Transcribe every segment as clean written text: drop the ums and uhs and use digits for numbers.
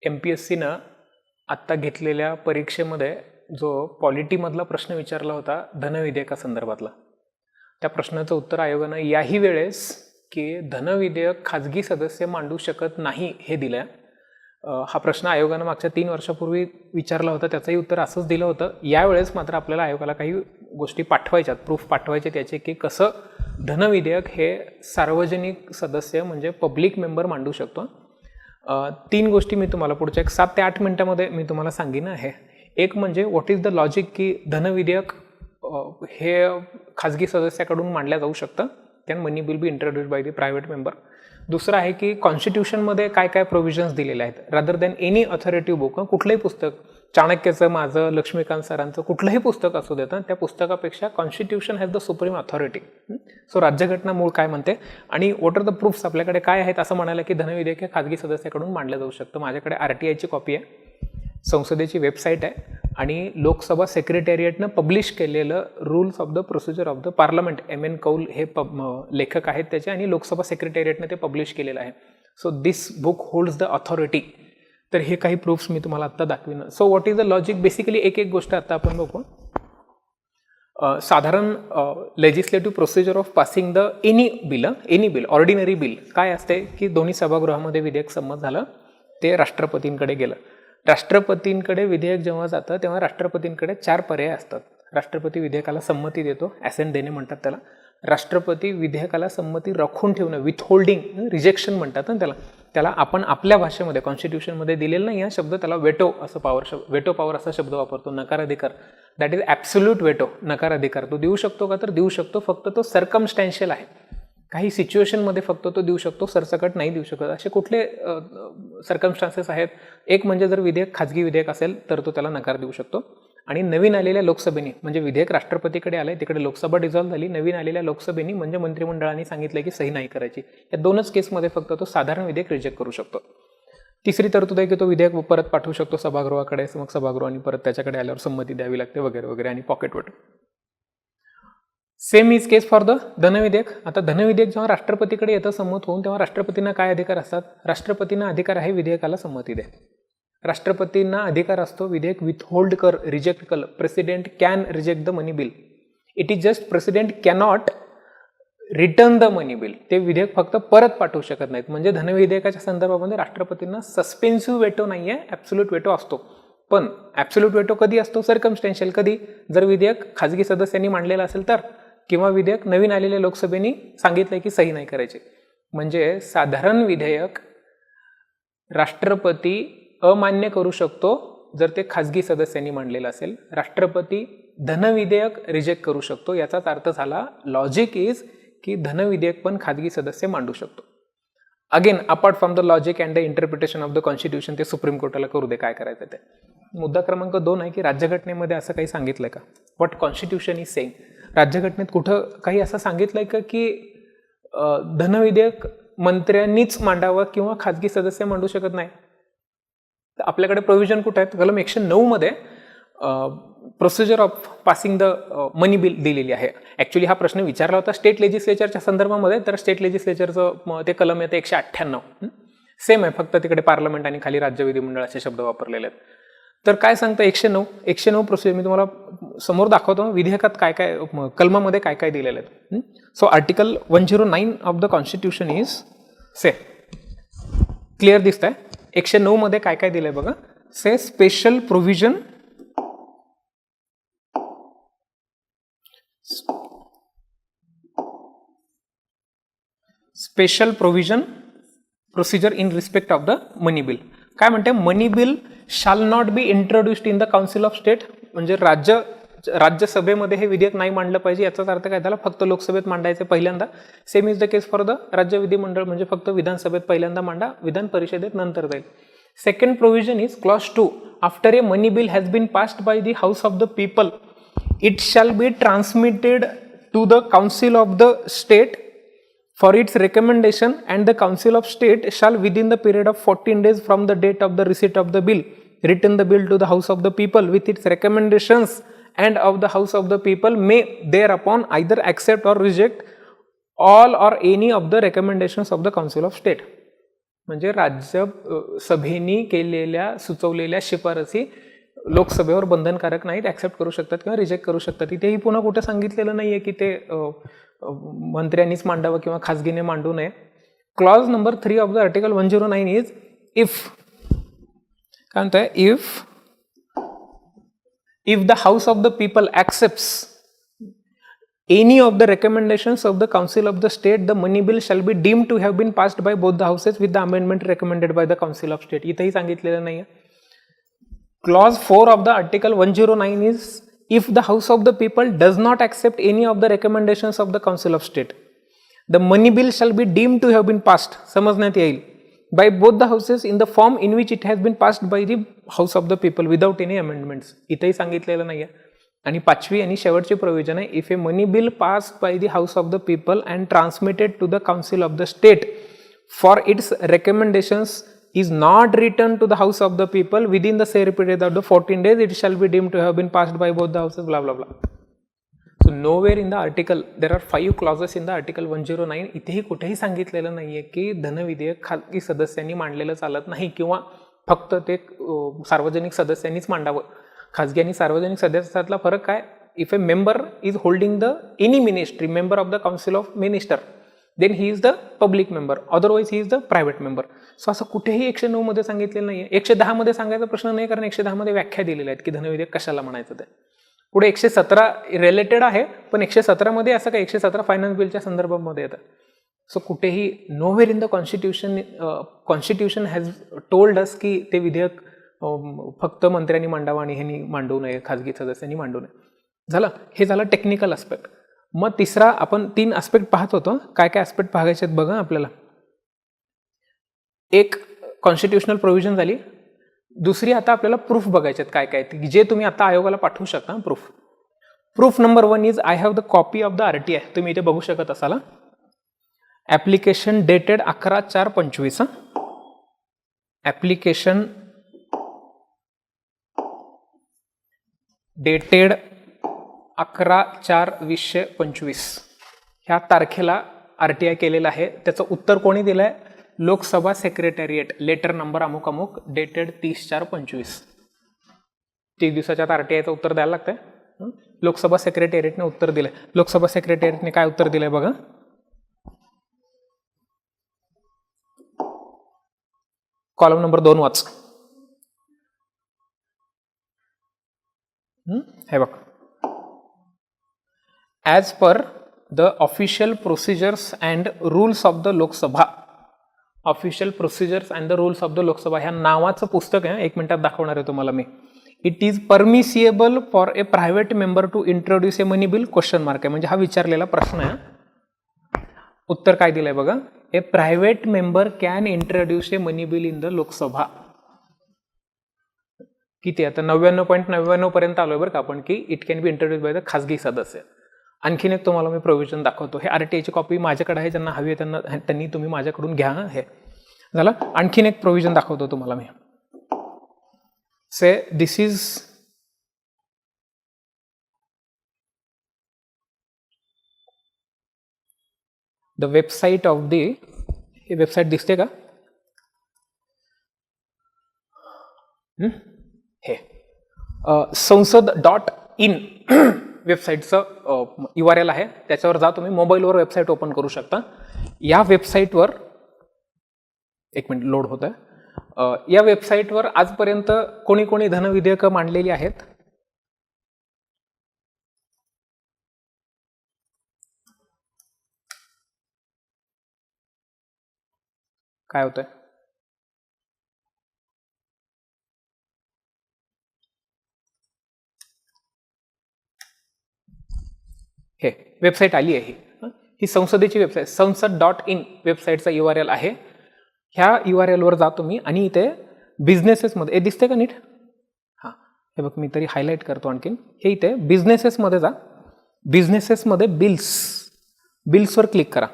MPSCनं आत्ता घेतलेल्या परीक्षेमध्ये जो पॉलिटीमधला प्रश्न विचारला होता धनविधेयकासंदर्भातला, त्या प्रश्नाचं उत्तर आयोगानं याही वेळेस की धनविधेयक खाजगी सदस्य मांडू शकत नाही हे दिलं आहे. हा प्रश्न आयोगानं मागच्या 3 वर्षापूर्वी विचारला होता, त्याचंही उत्तर असंच दिलं होतं. यावेळेस मात्र आपल्याला आयोगाला काही गोष्टी पाठवायच्यात, प्रूफ पाठवायचे त्याचे की कसं धनविधेयक हे सार्वजनिक सदस्य म्हणजे पब्लिक मेंबर मांडू शकतो. 3 गोष्टी मी तुम्हाला पुढच्या 7 ते 8 मिनिटामध्ये मी तुम्हाला सांगेन आहे. एक म्हणजे व्हॉट इज द लॉजिक की धनविधेयक हे खाजगी सदस्याकडून मांडल्या जाऊ शकतं, can money will be introduced by the private member. दुसरं आहे की कॉन्स्टिट्यूशनमध्ये काय काय प्रोव्हिजन्स दिलेले आहेत रादर दॅन एनी अथॉरिटिव्ह बुक. कुठलंही पुस्तक, चाणक्याचं, माझं, लक्ष्मीकांत सरांचं कुठलंही पुस्तक असू देतं, त्या पुस्तकापेक्षा constitution has the supreme authority. So राज्यघटना मूळ काय म्हणते आणि व्हॉट आर द प्रूफ्स आपल्याकडे काय आहेत असं म्हणायला की धनविधेयक हे खाजगी सदस्याकडून मांडलं जाऊ शकतं. माझ्याकडे RTIची कॉपी आहे, संसदेची वेबसाईट आहे आणि लोकसभा सेक्रेटेरिएटनं पब्लिश केलेलं rules of the procedure of the parliament, MN कौल हे लेखक आहेत त्याचे आणि लोकसभा सेक्रेटेरिएटनं ते पब्लिश केलेलं आहे. So this book holds the authority. तर हे काही प्रूफ्स मी तुम्हाला आत्ता दाखवीन. So what is the logic, basically एक एक गोष्ट आता आपण बघू. साधारण legislative procedure of passing the any bill ordinary bill काय असते की दोन्ही सभागृहामध्ये विधेयक संमत झालं, ते राष्ट्रपतींकडे गेलं. राष्ट्रपतींकडे विधेयक जेव्हा जातं तेव्हा राष्ट्रपतींकडे 4 पर्याय असतात. राष्ट्रपती विधेयकाला संमती देतो, ॲसेंट देणे म्हणतात त्याला. राष्ट्रपती विधेयकाला संमती राखून ठेवणं, विथहोल्डिंग, रिजेक्शन म्हणतात ना त्याला आपण आपल्या भाषेमध्ये कॉन्स्टिट्यूशनमध्ये दिलेलं नाही हा शब्द, त्याला वेटो असं वेटो पॉवर असा शब्द वापरतो, नकाराधिकार. दॅट इज ॲब्सोल्यूट वेटो, नकाराधिकार. तो देऊ शकतो का तर देऊ शकतो, फक्त तो सर्कमस्टॅन्शियल आहे. काही सिच्युएशनमध्ये फक्त तो देऊ शकतो, सरसकट नाही देऊ शकत. असे कुठले सर्कमस्टान्सेस आहेत? एक म्हणजे जर विधेयक खाजगी विधेयक असेल तर तो त्याला नकार देऊ शकतो. आणि नवीन आलेल्या लोकसभेने, म्हणजे विधेयक राष्ट्रपतीकडे आलंय, तिकडे लोकसभा डिझॉल्व्ह झाली, नवीन आलेल्या लोकसभेने म्हणजे मंत्रिमंडळाने सांगितलं की सही नाही करायची, या 2च केसमध्ये फक्त तो साधारण विधेयक रिजेक्ट करू शकतो. तिसरी तरतूद आहे की तो विधेयक परत पाठवू शकतो सभागृहाकडे, मग सभागृहाने परत त्याच्याकडे आल्यावर संमती द्यावी लागते वगैरे वगैरे, आणि pocket veto. Same is case for the धनविधेयक. आता धनविधेयक जेव्हा राष्ट्रपतीकडे येतं संमत होऊन, तेव्हा राष्ट्रपतींना काय अधिकार असतात? राष्ट्रपतींना अधिकार आहे विधेयकाला संमती द्या. राष्ट्रपतींना अधिकार असतो विधेयक विथहोल्ड कर, रिजेक्ट कर. President can reject the money bill. It is just president cannot return the money bill. ते विधेयक फक्त परत पाठवू शकत नाहीत. म्हणजे धनविधेयकाच्या संदर्भामध्ये राष्ट्रपतींना सस्पेन्सिव्ह वेटो नाही आहे, ॲब्सोल्यूट वेटो असतो. पण ॲब्सोल्यूट वेटो कधी असतो? सर्कमस्टॅन्शियल. कधी? जर विधेयक खाजगी सदस्यांनी मांडलेलं असेल तर, किंवा विधेयक नवीन आलेल्या लोकसभेने सांगितलंय की सही नाही करायची. म्हणजे साधारण विधेयक राष्ट्रपती अमान्य करू शकतो जर ते खाजगी सदस्यांनी मांडलेलं असेल. राष्ट्रपती धनविधेयक रिजेक्ट करू शकतो. याचाच अर्थ झाला, लॉजिक इज की धनविधेयक पण खाजगी सदस्य मांडू शकतो. Again apart from the logic and the interpretation of the constitution, ते सुप्रीम कोर्टाला करू दे काय करायचं ते. मुद्दा क्रमांक 2 आहे की राज्यघटनेमध्ये असं काही सांगितलंय का? What constitution is saying. राज्यघटनेत कुठं काही असं सांगितलंय का की धनविधेयक मंत्र्यांनीच मांडावं किंवा खाजगी सदस्य मांडू शकत नाही? तर आपल्याकडे प्रोव्हिजन कुठं आहेत? कलम 109 मध्ये procedure of passing the money bill दिलेली आहे. ॲक्च्युली हा प्रश्न विचारला होता स्टेट लेजिस्लेचरच्या संदर्भामध्ये, तर स्टेट लेजिस्लेचरचं ते कलम येतं 198. सेम आहे, फक्त तिकडे पार्लमेंट आणि खाली राज्य विधिमंडळ असे शब्द वापरलेले आहेत. तर काय सांगतं 109 प्रोसिजर मी तुम्हाला समोर दाखवतो. विधेयकात काय काय, कलमामध्ये काय काय दिलेलं आहे. So article 109 of the constitution is say clear दिसत आहे. 109 मध्ये काय काय दिलंय बघा. Say special provision procedure in respect of the money bill. काय म्हणते? Money bill shall not be introduced in the council of state. म्हणजे राज्यसभेमध्ये हे विधेयक नाही मांडलं पाहिजे. याचाच अर्थ काय झाला? फक्त लोकसभेत मांडायचे पहिल्यांदा. Same is the case for the राज्य विधिमंडळ. म्हणजे फक्त विधानसभेत पहिल्यांदा मांडा, विधान परिषदेत नंतर जाईल. Second provision is clause 2. After a money bill has been passed by the house of the people, it shall be transmitted to the council of the state for its recommendation, and the Council of State shall within the period of 14 days from the date of the receipt of the bill return the bill to the House of the People with its recommendations, and of the House of the People may thereupon either accept or reject all or any of the recommendations of the Council of State. म्हणजे राज्यसभेने केलेल्या सुचवलेल्या शिफारसी लोकसभेवर बंधनकारक नाहीत, accept करू शकतात किंवा रिजेक्ट करू शकतात. इथेही पुन्हा कुठे सांगितलेलं नाहीये की ते मंत्र्यांनीच मांडावं किंवा खासगीने मांडू नये. Clause number 3 of the article 109 is if, काय म्हणतंय, if the house of the people accepts any of the recommendations of the Council of the State, the money bill shall be deemed to have been passed by both the houses with the amendment recommended by the Council of State. इथेही सांगितलेलं नाही आहे. Clause 4 of the Article 109 is if the House of the People does not accept any of the recommendations of the Council of State, the money bill shall be deemed to have been passed, समजण्यात येईल, by both the houses in the form in which it has been passed by the House of the People without any amendments. इथेही सांगितलेलं नाही आहे. आणि 5वी आणि शेवटची provision आहे, if a money bill pass by the house of the people and transmitted to the council of the state for its recommendations is not return to the house of the people within the said period of the 14 days, it shall be deemed to have been passed by both the houses, blah blah blah. So nowhere in the article there are 5 clauses in the article 109. इथेही कुठेही सांगितलेलं नाहीये की धनविधेयक खाजगी सदस्यांनी मांडलेलं चालत नाही किंवा फक्त ते सार्वजनिक सदस्यांनीच मांडावं. खाजगी आणि सार्वजनिक सदस्यातला फरक काय, if a member is holding the any ministry, member of the council of minister, then he is the public member, otherwise he is the private member. So असं कुठेही 109 मध्ये सांगितलेलं नाहीये. 110 मध्ये सांगायचा प्रश्न नाही, कारण 110 मध्ये व्याख्या दिलेल्या आहेत की धनविधेयक कशाला म्हणायचं ते. पुढे 117 रिलेटेड आहे, पण 117 मध्ये असं काय, 117 फायनान्स बिलच्या संदर्भामध्ये येतं. सो कुठेही nowhere in the constitution has told us की ते विधेयक फक्त मंत्र्यांनी मांडावं आणि ह्यांनी मांडू नये, खाजगी सदस्यांनी मांडू नये. झालं, हे झालं टेक्निकल आस्पेक्ट. मग तिसरा, आपण 3 आस्पेक्ट पाहत होतो. काय काय आस्पेक्ट पाहायचे आहेत बघा आपल्याला. एक कॉन्स्टिट्युशनल प्रोव्हिजन झाली. दुसरी आता आपल्याला प्रूफ बघायचे आहेत काय काय, जे तुम्ही आता आयोगाला पाठवू शकता. Proof number 1 is I have the copy of the RTI. तुम्ही इथे बघू शकत असाल. Application dated 11/4/25. ऍप्लिकेशन डेटेड 11/4/2025 ह्या तारखेला RTI केलेला आहे. त्याचं उत्तर कोणी दिलंय, लोकसभा सेक्रेटरिएट, लेटर नंबर अमुक अमुक, डेटेड 30/4/25. 30 दिवसाच्या RTIचं उत्तर द्यायला लागतंय. लोकसभा सेक्रेटरिएटने उत्तर दिलंय. लोकसभा सेक्रेटरिएटने काय उत्तर दिलंय बघा. कॉलम नंबर 2 वाच. हे बघ, as per the official procedures and rules of the Lok Sabha. Official procedures and the rules of the Lok Sabha ह्या नावाचं पुस्तक आहे, 1 मिनिटात दाखवणार आहे तुम्हाला मी. It is permissible for a private member to introduce a money bill, question mark आहे. म्हणजे हा विचारलेला प्रश्न आहे. उत्तर काय दिलंय बघा, a private member can introduce a money bill in the Lok Sabha. किती आता 99.99 पर्यंत आलोय बरं का आपण, की it can be introduce by the खाजगी सदस्य. आणखीन एक तुम्हाला मी प्रोव्हिजन दाखवतो. हे RTIची कॉपी माझ्याकडे आहे, ज्यांना हवी आहे त्यांनी तुम्ही माझ्याकडून घ्या. हे झालं. आणखीन एक प्रोव्हिजन दाखवतो तुम्हाला मी. Say this is the website of the, हे वेबसाईट दिसते का, हे संसद.in वेबसाईटचं URL आहे. त्याच्यावर जा तुम्ही, मोबाईलवर वेबसाईट ओपन करू शकता. या वेबसाईटवर, 1 मिनिट लोड होत आहे. या वेबसाईटवर आजपर्यंत कोणी कोणी धनविधेयकं मांडलेली आहेत. काय होतंय, हे वेबसाईट आली आहे. ही संसदेची वेबसाईट, संसद.in वेबसाईटचा URL आहे. ह्या URL वर जा तुम्ही आणि इथे बिझनेसेसमध्ये, दिसते का नीट, हां हे बघ मी तरी हायलाईट करतो आणखीन. हे इथे बिझनेसेसमध्ये जा. बिझनेसेसमध्ये बिल्सवर क्लिक करा.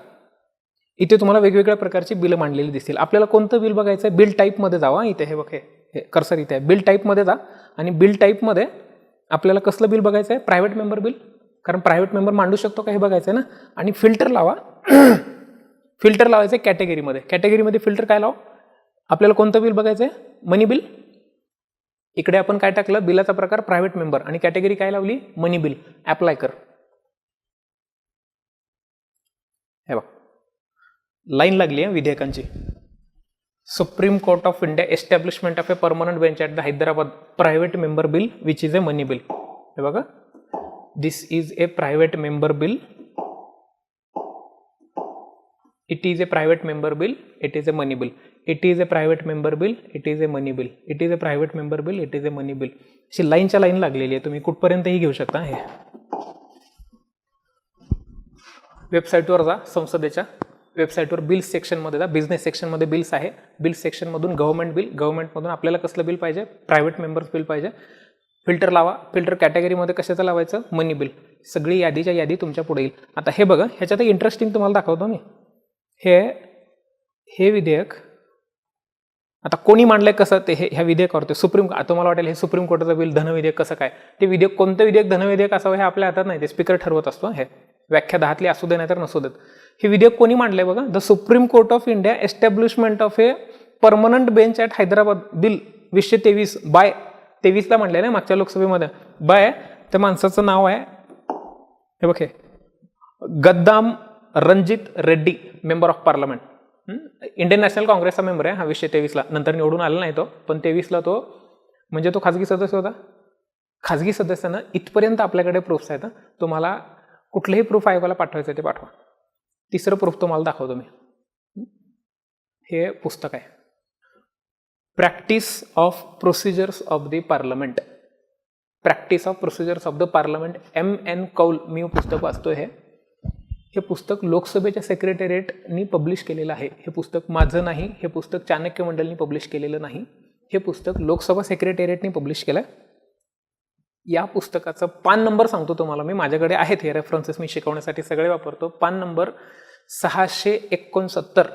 इथे तुम्हाला वेगवेगळ्या प्रकारची बिलं मांडलेली दिसतील. आपल्याला कोणतं बिल बघायचं आहे, बिल टाईपमध्ये जावा. इथे हे बघ, हे कर्सर इथे आहे. बिल टाईपमध्ये जा आणि बिल टाईपमध्ये आपल्याला कसलं बिल बघायचं आहे, प्रायव्हेट मेंबर बिल, कारण प्रायव्हेट मेंबर मांडू शकतो का हे बघायचं आहे ना. आणि फिल्टर लावा. फिल्टर लावायचं कॅटेगरीमध्ये. कॅटेगरीमध्ये फिल्टर काय लाव, आपल्याला कोणतं बिल बघायचं आहे? मनी बिल. इकडे आपण काय टाकलं? बिलाचा प्रकार प्रायव्हेट मेंबर आणि कॅटेगरी काय लावली? मनी बिल. अप्लाय कर. हे बघ, लाईन लागली आहे विधेयकांची. Supreme court of India establishment of a permanent bench at the Hyderabad private member bill which is a money bill. हे बघा, this is a private member bill. It is a private member bill. It is a money bill. It is a private member bill. It is a money bill. It is a private member bill. It is a money bill. अशी लाईनच्या line लागलेली आहे. तुम्ही कुठपर्यंतही घेऊ शकता. हे वेबसाईटवर जा, संसदेच्या वेबसाईटवर बिल्स सेक्शनमध्ये जा. बिझनेस सेक्शनमध्ये बिल्स आहे. बिल्स सेक्शनमधून गव्हर्नमेंट बिल. गव्हर्नमेंटमधून आपल्याला कसलं बिल पाहिजे? प्रायव्हेट मेंबर्स बिल पाहिजे. फिल्टर लावा. फिल्टर कॅटेगरीमध्ये कशाचं लावायचं? Money bill. सगळी यादीच्या यादी तुमच्या पुढे येईल. आता हे बघा, ह्याच्यात इंटरेस्टिंग तुम्हाला दाखवतो मी. हे विधेयक आता कोणी मांडलंय कसं ते ह्या विधेयकावर ते सुप्रीम. तुम्हाला वाटेल हे सुप्रीम कोर्टाचं बिल धनविधेयक कसं काय? ते विधेयक कोणतं विधेयक धनविधेयक असावं हे आपल्या हातात नाही. ते स्पीकर ठरवत असतो. हे व्याख्या 10तली असू दे नाही तर नसू देत. हे विधेयक कोणी मांडलंय बघा? The supreme court of India establishment of a permanent bench at Hyderabad bill 2023 by 23ला मांडलेलं आहे मागच्या लोकसभेमध्ये. बाय त्या माणसाचं नाव आहे हे बघ, Gaddam Ranjit Reddy, member of parliament. Indian national काँग्रेसचा मेंबर आहे हा. 2023ला नंतर निवडून आला नाही तो, पण 23ला तो म्हणजे तो खाजगी सदस्य होता. खाजगी सदस्यांना इथपर्यंत आपल्याकडे प्रूफ्स आहेत. तुम्हाला कुठलेही प्रूफ आयोगाला पाठवायचं ते पाठवा. तिसरं प्रूफ तुम्हाला दाखवतो मी. हे पुस्तक आहे, practice of procedures of the parliament. Practice of procedures of the parliament, M.N. कौल. मी पुस्तक वाचतोय. हे पुस्तक लोकसभेच्या सेक्रेटेरिएटनी पब्लिश केलेलं आहे. हे पुस्तक माझं नाही. हे पुस्तक चाणक्य मंडलनी पब्लिश केलेलं नाही. हे पुस्तक लोकसभा सेक्रेटेरिएटनी पब्लिश केलं. या पुस्तकाचं पान नंबर सांगतो तुम्हाला मी. माझ्याकडे आहेत हे रेफरन्सेस, मी शिकवण्यासाठी सगळे वापरतो. पान नंबर 669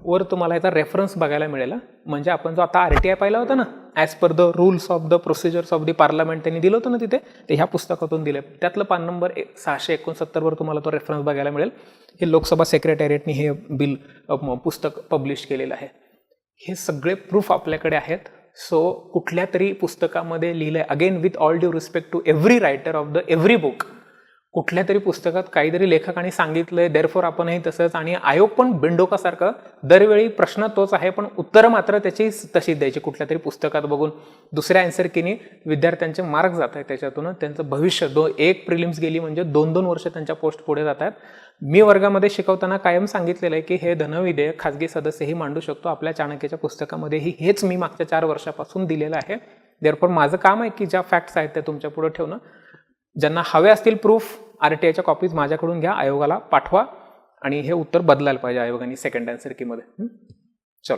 वर तुम्हाला याचा रेफरन्स बघायला मिळेल. म्हणजे आपण जो आता RTI पाहिला होता ना, as per the rules of the procedures of the parliament, त्यांनी दिलं होतं ना तिथे, ते ह्या पुस्तकातून दिलं. त्यातलं पान नंबर 669 वर तुम्हाला तो रेफरन्स बघायला मिळेल. हे लोकसभा सेक्रेटेरिएटनी हे बिल पुस्तक पब्लिश केलेलं आहे. हे सगळे प्रूफ आपल्याकडे आहेत. सो कुठल्या तरी पुस्तकामध्ये लिहिलंय, again with all due respect to every writer of the every book, कुठल्या तरी पुस्तकात काहीतरी लेखकाने सांगितलंय, देअरफॉर आपणही तसंच. आणि आयोग पण बिंडोकासारखं दरवेळी प्रश्न तोच आहे, पण उत्तरं मात्र त्याची तशीच द्यायची. कुठल्या तरी पुस्तकात बघून दुसऱ्या आन्सर कीने विद्यार्थ्यांचे मार्क जात आहेत. त्याच्यातून त्यांचं भविष्य एक प्रिलिम्स गेली म्हणजे 2-2 वर्ष त्यांच्या पोस्ट पुढे जात आहेत. मी वर्गामध्ये शिकवताना कायम सांगितलेलं आहे की हे धनविधेयक खाजगी सदस्यही मांडू शकतो. आपल्या चाणक्याच्या पुस्तकामध्येही हेच मी मागच्या 4 वर्षापासून दिलेलं आहे. देअरफॉर माझं काम आहे की ज्या फॅक्ट्स आहेत त्या तुमच्या पुढे ठेवणं. ज्यांना हवे असतील प्रूफ, RTIच्या कॉपीज माझ्याकडून घ्या, आयोगाला पाठवा आणि हे उत्तर बदलायला पाहिजे आयोगाने सेकंड आन्सर कीमध्ये. चलो.